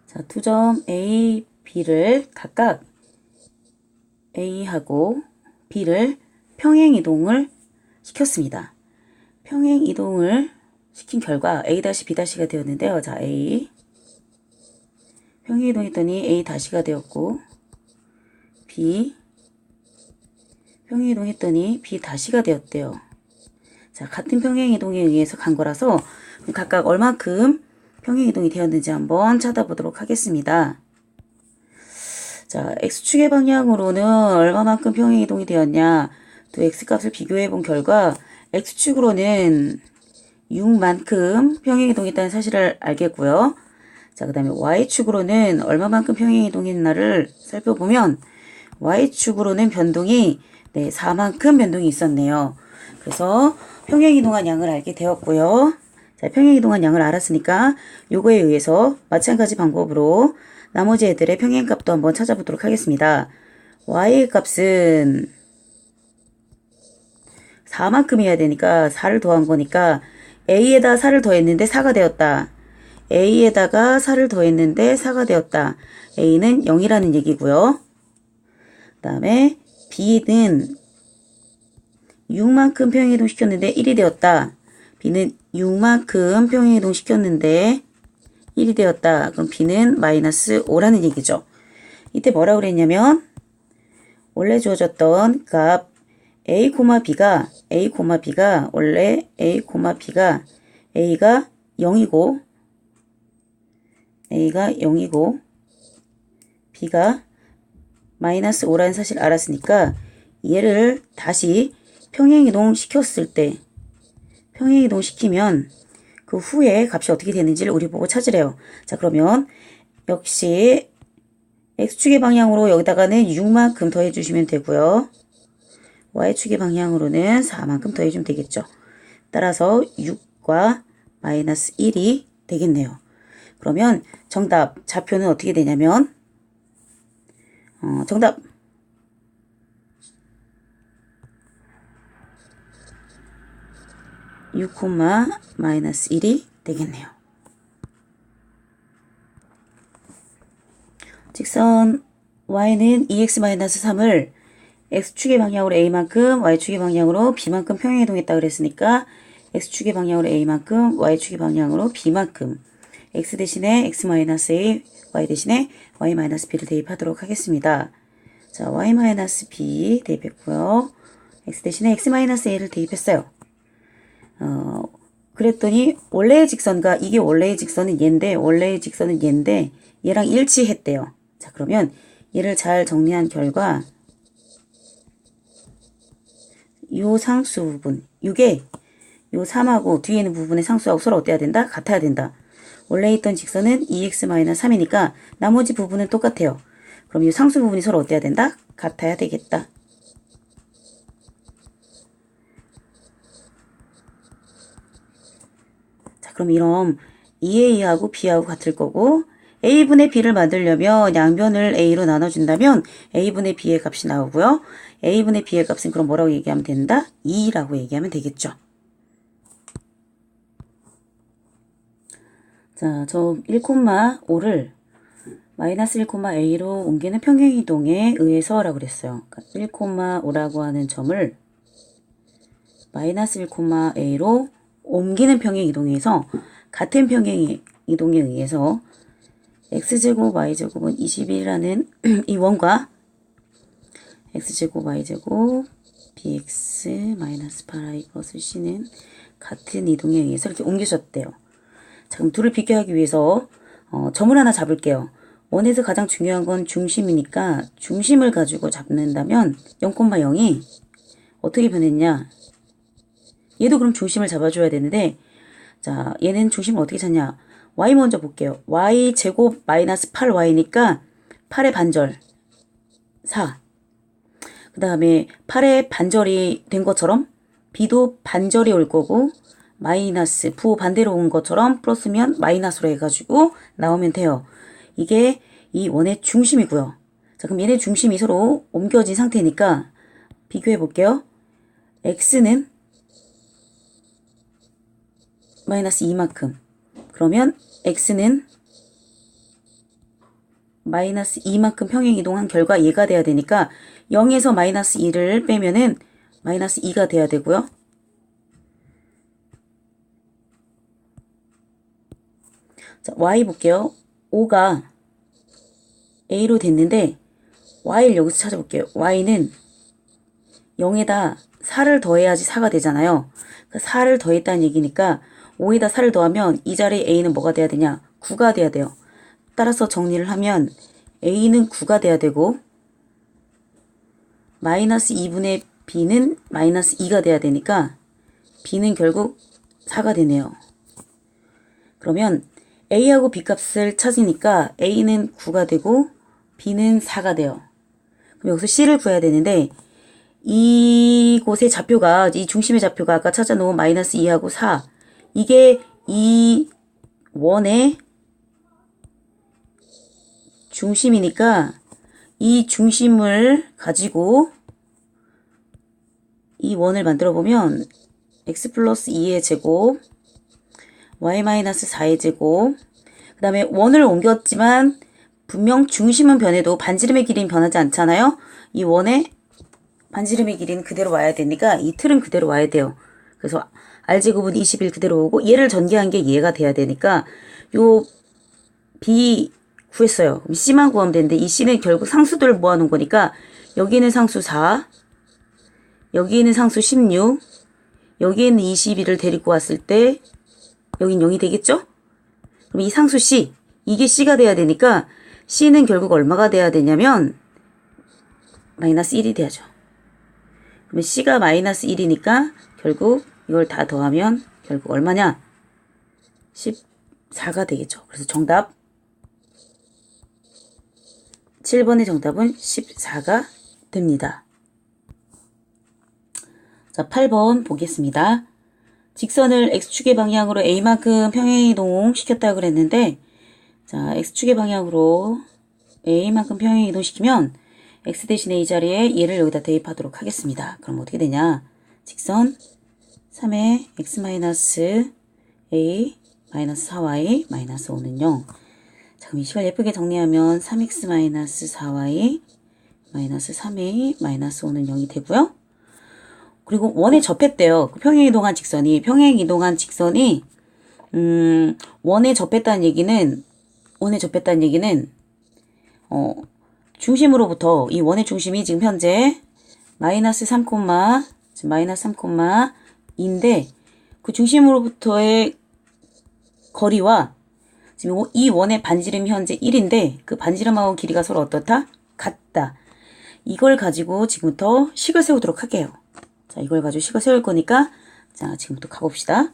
자, 두 점 A, B를 각각 A하고 B를 평행 이동을 시켰습니다. 평행 이동을 시킨 결과 A-B-가 되었는데요. 자, A 평행 이동했더니 A-가 되었고 B 평행 이동했더니 B-가 되었대요. 자, 같은 평행 이동에 의해서 간 거라서 각각 얼만큼 평행 이동이 되었는지 한번 찾아보도록 하겠습니다. 자, x축의 방향으로는 얼마만큼 평행 이동이 되었냐? 두 x값을 비교해 본 결과 x축으로는 6만큼 평행 이동했다는 사실을 알겠고요. 자, 그 다음에 y축으로는 얼마만큼 평행 이동했나를 살펴보면 y축으로는 변동이 4만큼 변동이 있었네요. 그래서 평행 이동한 양을 알게 되었고요. 자, 평행 이동한 양을 알았으니까 요거에 의해서 마찬가지 방법으로 나머지 애들의 평행값도 한번 찾아보도록 하겠습니다. y의 값은 4만큼이어야 되니까 4를 더한 거니까 a에다 4를 더했는데 4가 되었다. a에다가 4를 더했는데 4가 되었다. a는 0이라는 얘기고요. 그 다음에 b는 6만큼 평행이동 시켰는데 1이 되었다. b는 6만큼 평행이동 시켰는데 1이 되었다. 그럼 b는 마이너스 5라는 얘기죠. 이때 뭐라고 그랬냐면 원래 주어졌던 값 a,b가 원래 a,b가 a가 0이고 b가 마이너스 5라는 사실을 알았으니까 얘를 다시 평행이동 시켰을 때 평행이동 시키면 그 후에 값이 어떻게 되는지를 우리 보고 찾으래요. 자, 그러면 역시 x축의 방향으로 여기다가는 6만큼 더해주시면 되고요. y축의 방향으로는 4만큼 더해주면 되겠죠. 따라서 6과 마이너스 1이 되겠네요. 그러면 정답 좌표는 어떻게 되냐면 정답 6, 마이너스 1이 되겠네요. 직선 y는 2x-3을 x축의 방향으로 a만큼 y축의 방향으로 b만큼 평행이동했다 그랬으니까 x축의 방향으로 a만큼 y축의 방향으로 b만큼 x 대신에 x-a y 대신에 y-b를 대입하도록 하겠습니다. 자, y-b 대입했고요. x 대신에 x-a를 대입했어요. 그랬더니 원래의 직선과 이게 원래의 직선은 얘인데 얘랑 일치했대요. 자, 그러면 얘를 잘 정리한 결과 요 상수 부분, 요게 요 3하고 뒤에 있는 부분의 상수하고 서로 어때야 된다? 같아야 된다. 원래 있던 직선은 2x-3이니까 나머지 부분은 똑같아요. 그럼 이 상수 부분이 서로 어때야 된다? 같아야 되겠다. 자, 그럼 이런 2a하고 b하고 같을 거고 a분의 b를 만들려면 양변을 a로 나눠준다면 a분의 b의 값이 나오고요. a분의 b의 값은 그럼 뭐라고 얘기하면 된다? 2라고 얘기하면 되겠죠. 자, 저 1,5를 마이너스 1,a로 옮기는 평행이동에 의해서 라고 그랬어요. 그러니까 1,5라고 하는 점을 마이너스 1,a로 옮기는 평행이동에 의해서 같은 평행이동에 의해서 x제곱 y제곱은 21이라는 이 원과 x제곱 y제곱 bx 마이너스 8i 플러스 c는 같은 이동에 의해서 이렇게 옮겨졌대요. 자, 그럼 둘을 비교하기 위해서 점을 하나 잡을게요. 원에서 가장 중요한 건 중심이니까 중심을 가지고 잡는다면 0,0이 어떻게 변했냐? 얘도 그럼 중심을 잡아줘야 되는데 자, 얘는 중심을 어떻게 찾냐? y 먼저 볼게요. y 제곱 마이너스 8y니까 8의 반절 4. 그 다음에 8의 반절이 된 것처럼 b도 반절이 올 거고 마이너스 부호 반대로 온 것처럼 플러스면 마이너스로 해가지고 나오면 돼요. 이게 이 원의 중심이고요. 자, 그럼 얘네 중심이 서로 옮겨진 상태니까 비교해 볼게요. x는 마이너스 2만큼. 그러면 x는 마이너스 2만큼 평행이동한 결과 얘가 돼야 되니까 0에서 마이너스 2를 빼면은 마이너스 2가 돼야 되고요. 자, y 볼게요. 5가 a로 됐는데 y를 여기서 찾아볼게요. y는 0에다 4를 더해야지 4가 되잖아요. 4를 더했다는 얘기니까 5에다 4를 더하면 이 자리에 a는 뭐가 돼야 되냐? 9가 돼야 돼요. 따라서 정리를 하면 a는 9가 돼야 되고 마이너스 2분의 b는 마이너스 2가 돼야 되니까 b는 결국 4가 되네요. 그러면 a하고 b 값을 찾으니까 a는 9가 되고 b는 4가 돼요. 그럼 여기서 c를 구해야 되는데 이곳의 좌표가, 이 중심의 좌표가 아까 찾아놓은 마이너스 2하고 4 이게 이 원의 중심이니까 이 중심을 가지고 이 원을 만들어 보면 x 플러스 2의 제곱 y 마이너스 4의 제곱 그 다음에 원을 옮겼지만 분명 중심은 변해도 반지름의 길이는 변하지 않잖아요. 이 원의 반지름의 길이는 그대로 와야 되니까 이 틀은 그대로 와야 돼요. 그래서 r제곱은 21 그대로 오고 얘를 전개한 게 얘가 돼야 되니까 요 b 구했어요. 그럼 c만 구하면 되는데 이 c는 결국 상수들을 모아놓은 거니까 여기는 상수 4 여기는 상수 16 여기에는 21을 데리고 왔을 때 여긴 0이 되겠죠? 그럼 이 상수 c 이게 c가 돼야 되니까 c는 결국 얼마가 돼야 되냐면 마이너스 1이 돼야죠. 그러면 c가 마이너스 1이니까 결국 이걸 다 더하면 결국 얼마냐? 14가 되겠죠. 그래서 정답 7번의 정답은 14가 됩니다. 자, 8번 보겠습니다. 직선을 x축의 방향으로 a만큼 평행이동 시켰다고 그랬는데 자, x축의 방향으로 a만큼 평행이동시키면 x 대신에 이 자리에 얘를 여기다 대입하도록 하겠습니다. 그럼 어떻게 되냐? 직선 3의 x-a 마이너스 4y 마이너스 5는 0. 자, 그럼 이 식을 예쁘게 정리하면 3x-4y 마이너스 3a 마이너스 5는 0이 되고요. 그리고 원에 접했대요. 평행이동한 직선이 원에 접했다는 얘기는 중심으로부터 이 원의 중심이 지금 현재 마이너스 3, 마이너스 3,2인데 그 중심으로부터의 거리와 지금 이 원의 반지름이 현재 1인데 그 반지름하고 길이가 서로 어떻다? 같다. 이걸 가지고 지금부터 식을 세우도록 할게요. 자, 이걸 가지고 식을 세울 거니까 자, 지금부터 가봅시다.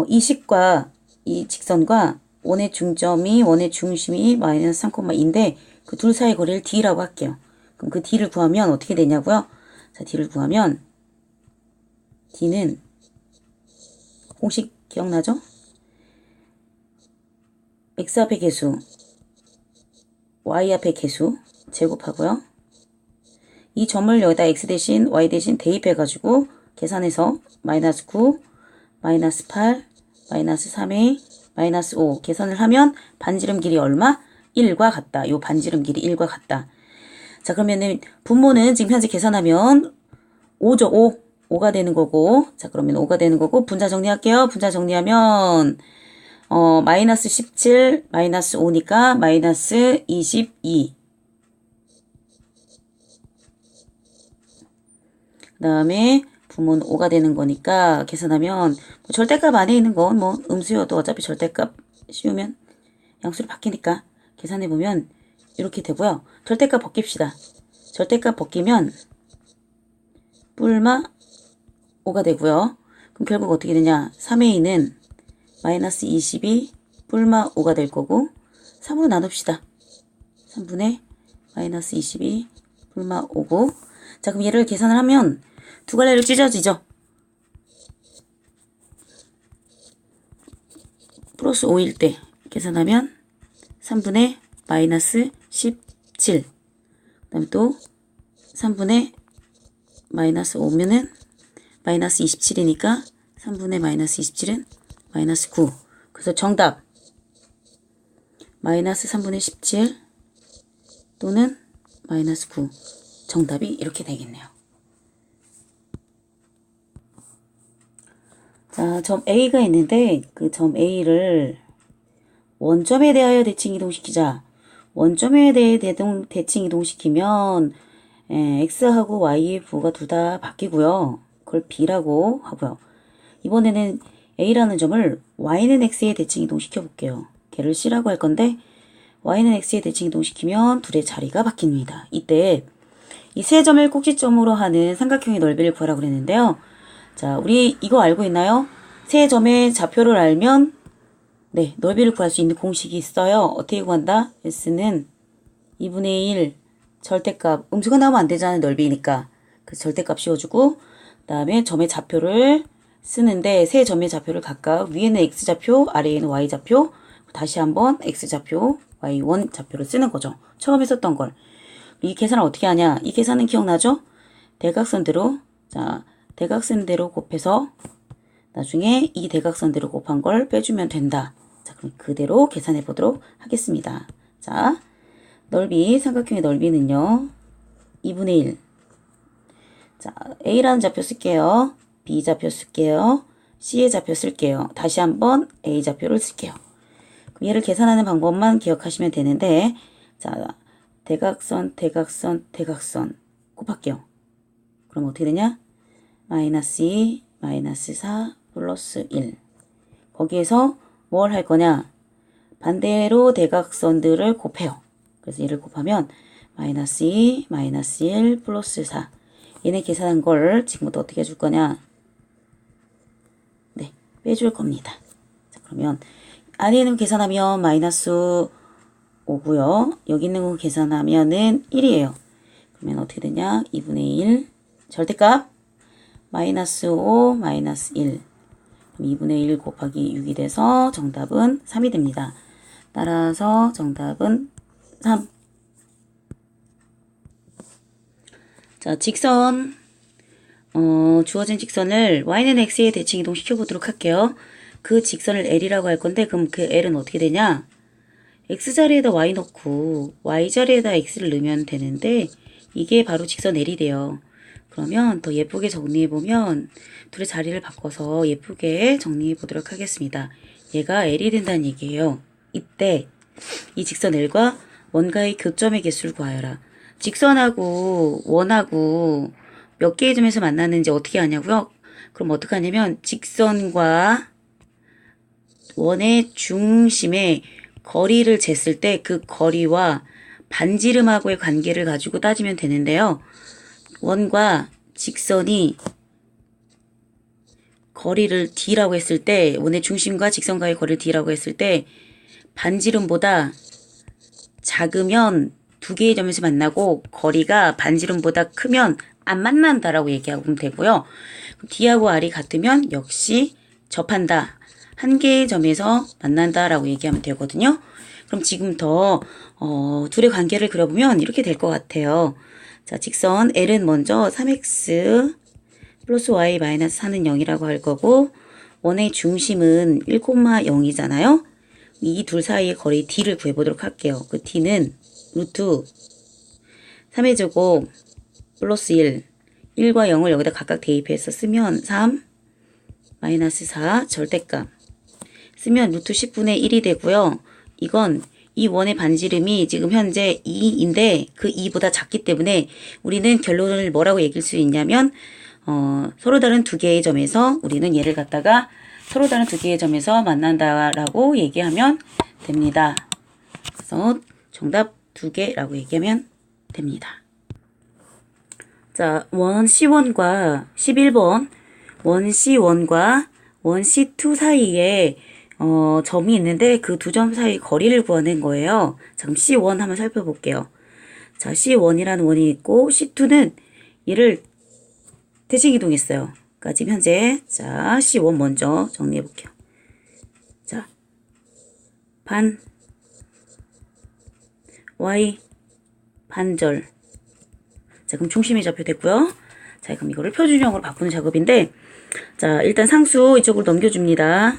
이 식과 이 직선과 원의 중심이 마이너스 3,2인데 그 둘 사이의 거리를 d라고 할게요. 그럼 그 d를 구하면 어떻게 되냐고요? 자, d를 구하면 d는 공식 기억나죠? x 앞의 개수, y 앞의 개수 제곱하고요. 이 점을 여기다 x 대신 y 대신 대입해가지고 계산해서 마이너스 9, 마이너스 8, 마이너스 3a, 마이너스 5 계산을 하면 반지름 길이 얼마? 1과 같다. 요 반지름 길이 1과 같다. 자, 그러면은 분모는 지금 현재 계산하면 5죠. 5가 되는 거고. 자, 그러면 5가 되는 거고 분자 정리할게요. 분자 정리하면 마이너스 17 마이너스 5니까 마이너스 22. 그 다음에 분모는 5가 되는 거니까 계산하면 뭐 절대값 안에 있는 건 뭐 음수여도 어차피 절대값 씌우면 양수로 바뀌니까 계산해보면 이렇게 되고요. 절대값 벗깁시다. 절대값 벗기면 뿔마 5가 되고요. 그럼 결국 어떻게 되냐? 3a는 마이너스 22 뿔마 5가 될 거고 3으로 나눕시다. 3분의 마이너스 22 뿔마 5고 자, 그럼 얘를 계산을 하면 두 갈래로 찢어지죠. 플러스 5일 때 계산하면 3분의 마이너스 17. 그 다음에 또 3분의 마이너스 5면은 마이너스 27이니까 3분의 마이너스 27은 마이너스 9. 그래서 정답 마이너스 3분의 17 또는 마이너스 9. 정답이 이렇게 되겠네요. 자, 점 A가 있는데 그 점 A를 원점에 대하여 대칭 이동시키자. 원점에 대해 대칭 이동시키면 X하고 Y의 부호가 둘 다 바뀌고요. 그걸 B라고 하고요. 이번에는 A라는 점을 Y는 X에 대칭 이동시켜 볼게요. 걔를 C라고 할 건데 Y는 X에 대칭 이동시키면 둘의 자리가 바뀝니다. 이때 이 세 점을 꼭지점으로 하는 삼각형의 넓이를 구하라고 그랬는데요. 자, 우리 이거 알고 있나요? 세 점의 좌표를 알면 네, 넓이를 구할 수 있는 공식이 있어요. 어떻게 구한다? S는 2분의 1 절대값, 음수가 나오면 안 되잖아요. 넓이니까. 그래서 절대값 씌워주고 그 다음에 점의 좌표를 쓰는데 세 점의 좌표를 각각 위에는 X좌표, 아래에는 Y좌표, 다시 한번 X좌표, Y1 좌표를 쓰는 거죠. 처음에 썼던 걸. 이 계산을 어떻게 하냐? 이 계산은 기억나죠? 대각선대로, 자, 대각선대로 곱해서 나중에 이 대각선대로 곱한 걸 빼주면 된다. 자, 그럼 그대로 계산해 보도록 하겠습니다. 자, 넓이, 삼각형의 넓이는요. 2분의 1. 자, A라는 좌표 쓸게요. B 좌표 쓸게요. C의 좌표 쓸게요. 다시 한번 A 좌표를 쓸게요. 그럼 얘를 계산하는 방법만 기억하시면 되는데, 자, 대각선, 대각선, 대각선 곱할게요. 그럼 어떻게 되냐? 마이너스 2, 마이너스 4, 플러스 1. 거기에서 뭘 할 거냐? 반대로 대각선들을 곱해요. 그래서 얘를 곱하면 마이너스 2, 마이너스 1, 플러스 4. 얘네 계산한 걸 지금부터 어떻게 해줄 거냐? 네, 빼줄 겁니다. 자, 그러면 안에 있는 거 계산하면 마이너스 5고요. 여기 있는 거 계산하면은 1이에요. 그러면 어떻게 되냐? 2분의 1 절대값 마이너스 5 마이너스 1. 그럼 2분의 1 곱하기 6이 돼서 정답은 3이 됩니다. 따라서 정답은 3. 자, 직선 주어진 직선을 y는 x에 대칭 이동시켜 보도록 할게요. 그 직선을 L이라고 할 건데 그럼 그 L은 어떻게 되냐? X자리에다 Y 넣고 Y자리에다 X를 넣으면 되는데 이게 바로 직선 L이 돼요. 그러면 더 예쁘게 정리해보면 둘의 자리를 바꿔서 예쁘게 정리해 보도록 하겠습니다. 얘가 L이 된다는 얘기예요. 이때 이 직선 L과 원가의 교점의 개수를 구하여라. 직선하고 원하고 몇 개의 점에서 만나는지 어떻게 하냐고요? 그럼 어떻게 하냐면 직선과 원의 중심에 거리를 쟀을 때 그 거리와 반지름하고의 관계를 가지고 따지면 되는데요. 원과 직선이 거리를 D라고 했을 때 원의 중심과 직선과의 거리를 D라고 했을 때 반지름보다 작으면 두 개의 점에서 만나고 거리가 반지름보다 크면 안 만난다라고 얘기하면 되고요. D하고 R이 같으면 역시 접한다. 한 개의 점에서 만난다라고 얘기하면 되거든요. 그럼 지금부터 둘의 관계를 그려보면 이렇게 될 것 같아요. 자, 직선 L은 먼저 3x 플러스 y 마이너스 4는 0이라고 할 거고 원의 중심은 1,0이잖아요. 이 둘 사이의 거리 D를 구해보도록 할게요. 그 D는 루트 3의 제곱 플러스 1 1과 0을 여기다 각각 대입해서 쓰면 3 마이너스 4 절대값 쓰면 루트 10분의 1이 되고요. 이건 이 원의 반지름이 지금 현재 2인데 그 2보다 작기 때문에 우리는 결론을 뭐라고 얘기할 수 있냐면 서로 다른 두 개의 점에서 우리는 얘를 갖다가 서로 다른 두 개의 점에서 만난다라고 얘기하면 됩니다. 그래서 정답 2개라고 얘기하면 됩니다. 자, 원 C1과 11번 원 C1과 원 C2 사이에 점이 있는데 그 두 점 사이 거리를 구하는 거예요. 자, 그럼 C1 한번 살펴볼게요. 자, C1이라는 원이 있고 C2는 얘를 대칭 이동했어요. 그러니까 지금 현재 자, C1 먼저 정리해 볼게요. 자, 반 Y 반절. 자, 그럼 중심이 잡혀됐고요. 자, 그럼 이거를 표준형으로 바꾸는 작업인데 자, 일단 상수 이쪽으로 넘겨줍니다.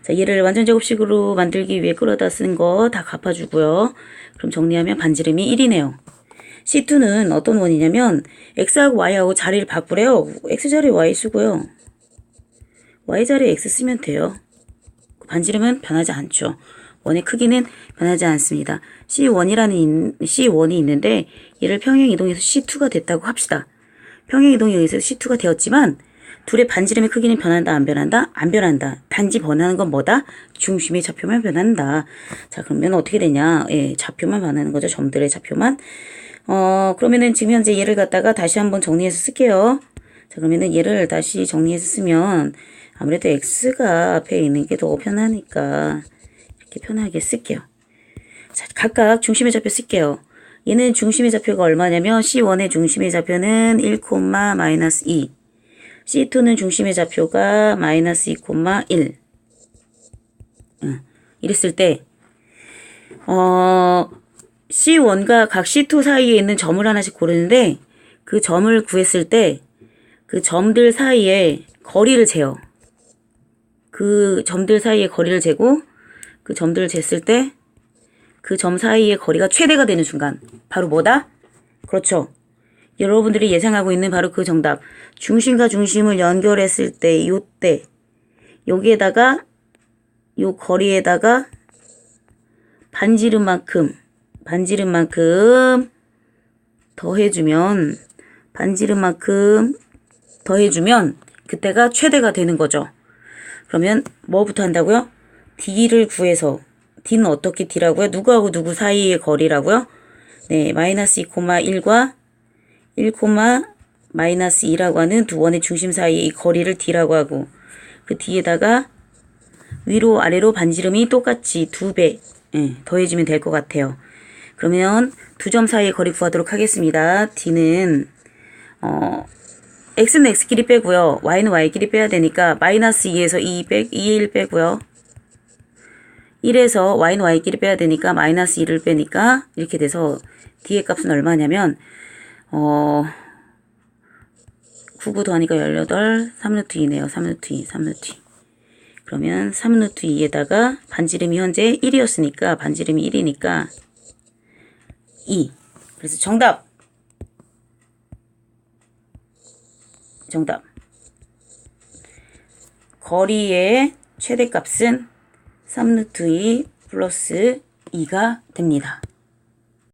자, 자, 얘를 완전 제곱식으로 만들기 위해 끌어다 쓴 거 다 갚아주고요. 그럼 정리하면 반지름이 1이네요. C2는 어떤 원이냐면 X하고 Y하고 자리를 바꾸래요. X자리에 Y 쓰고요. Y자리에 X 쓰면 돼요. 반지름은 변하지 않죠. 원의 크기는 변하지 않습니다. C1이 있는데 얘를 평행 이동해서 C2가 됐다고 합시다. 평행 이동에 의해서 C2가 되었지만 둘의 반지름의 크기는 변한다, 안 변한다? 안 변한다. 단지 변하는 건 뭐다? 중심의 좌표만 변한다. 자, 그러면 어떻게 되냐? 예, 좌표만 변하는 거죠. 점들의 좌표만. 그러면은 지금 현재 얘를 갖다가 다시 한번 정리해서 쓸게요. 자, 그러면은 얘를 다시 정리해서 쓰면 아무래도 X가 앞에 있는 게 더 편하니까 이렇게 편하게 쓸게요. 자, 각각 중심의 좌표 쓸게요. 얘는 중심의 좌표가 얼마냐면 C1의 중심의 좌표는 1, 마이너스 2. C2는 중심의 좌표가 마이너스 2, 1. 이랬을 때 C1과 각 C2 사이에 있는 점을 하나씩 고르는데 그 점을 구했을 때 그 점들 사이에 거리를 재요. 그 점들 사이에 거리를 재고 그 점들을 쟀을 때 그 점 사이의 거리가 최대가 되는 순간 바로 뭐다? 그렇죠. 여러분들이 예상하고 있는 바로 그 정답. 중심과 중심을 연결했을 때 요때 여기에다가 요 거리에다가 반지름만큼 더해주면 그때가 최대가 되는 거죠. 그러면 뭐부터 한다고요? D를 구해서 D는 어떻게 D라고요? 누구하고 누구 사이의 거리라고요? 네, 마이너스 2,1과 1, 마이너스 2라고 하는 두 원의 중심 사이의 이 거리를 D라고 하고 그 D에다가 위로 아래로 반지름이 똑같이 2배 더해주면 될 것 같아요. 그러면 두 점 사이의 거리 구하도록 하겠습니다. D는 X는 X끼리 빼고요. Y는 Y끼리 빼야 되니까 마이너스 2에서 1 빼고요. 1에서 Y는 Y끼리 빼야 되니까 마이너스 1을 빼니까 이렇게 돼서 D의 값은 얼마냐면 99 더하니까 18, 3루트 2네요. 3루트 2. 그러면 3루트 2에다가 반지름이 현재 1이었으니까 반지름이 1이니까 2. 그래서 정답. 거리의 최대값은 3루트 2 플러스 2가 됩니다.